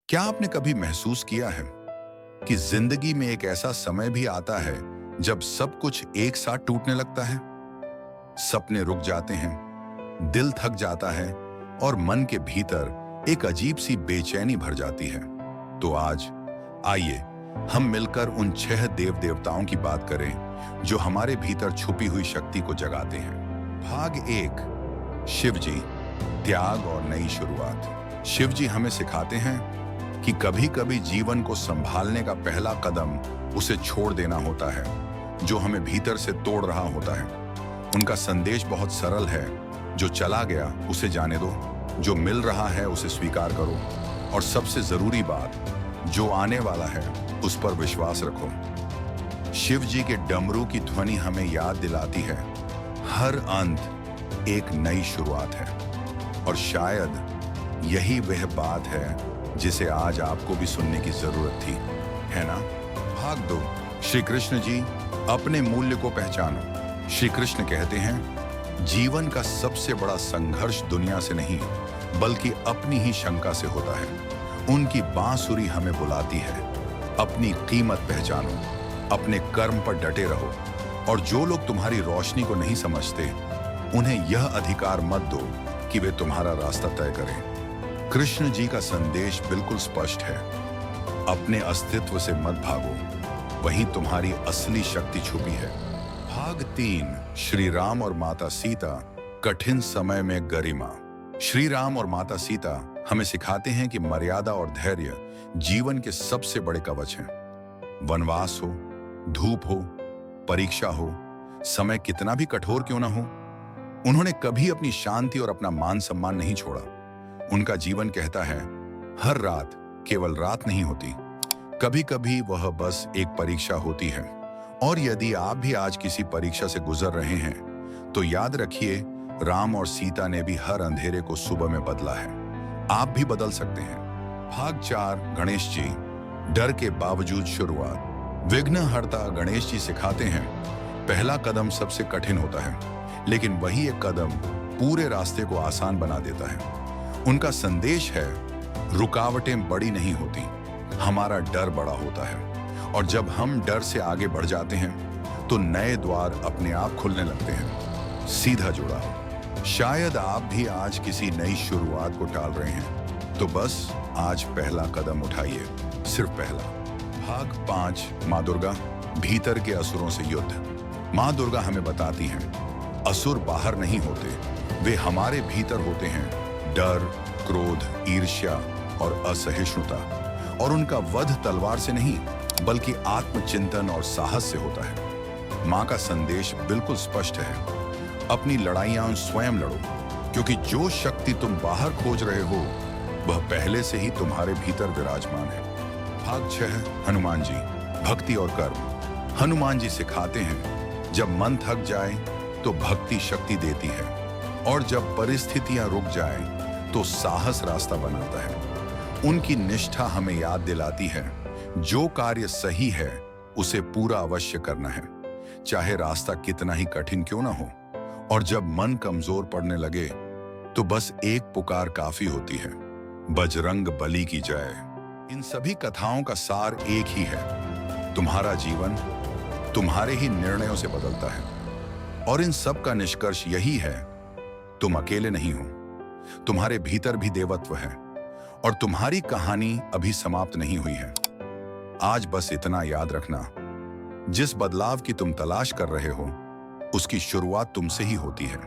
क्या आपने कभी महसूस किया है कि जिंदगी में एक ऐसा समय भी आता है जब सब कुछ एक साथ टूटने लगता है? सपने रुक जाते हैं, दिल थक जाता है और मन के भीतर एक अजीब सी बेचैनी भर जाती है। तो आज आइए हम मिलकर उन 6 देव देवताओं की बात करें जो हमारे भीतर छुपी हुई शक्ति को जगाते हैं। भाग 1, शिव जी, त्याग और नई शुरुआत। शिव जी हमें सिखाते हैं कि कभी कभी जीवन को संभालने का पहला कदम उसे छोड़ देना होता है जो हमें भीतर से तोड़ रहा होता है। उनका संदेश बहुत सरल है, जो चला गया उसे जाने दो, जो मिल रहा है उसे स्वीकार करो और सबसे जरूरी बात, जो आने वाला है उस पर विश्वास रखो। शिव जी के डमरू की ध्वनि हमें याद दिलाती है हर अंत एक नई शुरुआत है, और शायद यही वह बात है जिसे आज आपको भी सुनने की जरूरत थी, है ना? भाग 2, श्री कृष्ण जी, अपने मूल्य को पहचानो। श्री कृष्ण कहते हैं जीवन का सबसे बड़ा संघर्ष दुनिया से नहीं बल्कि अपनी ही शंका से होता है। उनकी बांसुरी हमें बुलाती है, अपनी कीमत पहचानो, अपने कर्म पर डटे रहो, और जो लोग तुम्हारी रोशनी को नहीं समझते उन्हें यह अधिकार मत दो कि वे तुम्हारा रास्ता तय करें। कृष्ण जी का संदेश बिल्कुल स्पष्ट है, अपने अस्तित्व से मत भागो, वहीं तुम्हारी असली शक्ति छुपी है। भाग 3, श्री राम और माता सीता, कठिन समय में गरिमा। श्री राम और माता सीता हमें सिखाते हैं कि मर्यादा और धैर्य जीवन के सबसे बड़े कवच हैं। वनवास हो, धूप हो, परीक्षा हो, समय कितना भी कठोर क्यों ना हो, उन्होंने कभी अपनी शांति और अपना मान सम्मान नहीं छोड़ा। उनका जीवन कहता है हर रात केवल रात नहीं होती, कभी कभी वह बस एक परीक्षा होती है। और यदि आप भी आज किसी परीक्षा से गुजर रहे हैं तो याद रखिए, राम और सीता ने भी हर अंधेरे को सुबह में बदला है। आप भी बदल सकते हैं। भाग 4, गणेश जी, डर के बावजूद शुरुआत। विघ्नहर्ता गणेश जी सिखाते हैं पहला कदम सबसे कठिन होता है, लेकिन वही एक कदम पूरे रास्ते को आसान बना देता है। उनका संदेश है रुकावटें बड़ी नहीं होती, हमारा डर बड़ा होता है, और जब हम डर से आगे बढ़ जाते हैं तो नए द्वार अपने आप खुलने लगते हैं। सीधा जुड़ाव। शायद आप भी आज किसी नई शुरुआत को टाल रहे हैं, तो बस आज पहला कदम उठाइए, सिर्फ पहला। भाग 5, माँ दुर्गा, भीतर के असुरों से युद्ध। माँ दुर्गा हमें बताती हैं असुर बाहर नहीं होते, वे हमारे भीतर होते हैं। डर, क्रोध, ईर्ष्या और असहिष्णुता, और उनका वध तलवार से नहीं बल्कि आत्मचिंतन और साहस से होता है। माँ का संदेश बिल्कुल स्पष्ट है, अपनी लड़ाइयां स्वयं लड़ो, क्योंकि जो शक्ति तुम बाहर खोज रहे हो वह पहले से ही तुम्हारे भीतर विराजमान है। भाग 6, हनुमान जी, भक्ति और कर्म। हनुमान जी सिखाते हैं जब मन थक जाए तो भक्ति शक्ति देती है, और जब परिस्थितियां रुक जाएं तो साहस रास्ता बनाता है। उनकी निष्ठा हमें याद दिलाती है जो कार्य सही है उसे पूरा अवश्य करना है, चाहे रास्ता कितना ही कठिन क्यों ना हो। और जब मन कमजोर पड़ने लगे तो बस एक पुकार काफी होती है, बजरंग बली की जय। इन सभी कथाओं का सार एक ही है, तुम्हारा जीवन तुम्हारे ही निर्णयों से बदलता है, और इन सब का निष्कर्ष यही है, तुम अकेले नहीं हो, तुम्हारे भीतर भी देवत्व है, और तुम्हारी कहानी अभी समाप्त नहीं हुई है। आज बस इतना याद रखना, जिस बदलाव की तुम तलाश कर रहे हो उसकी शुरुआत तुमसे ही होती है।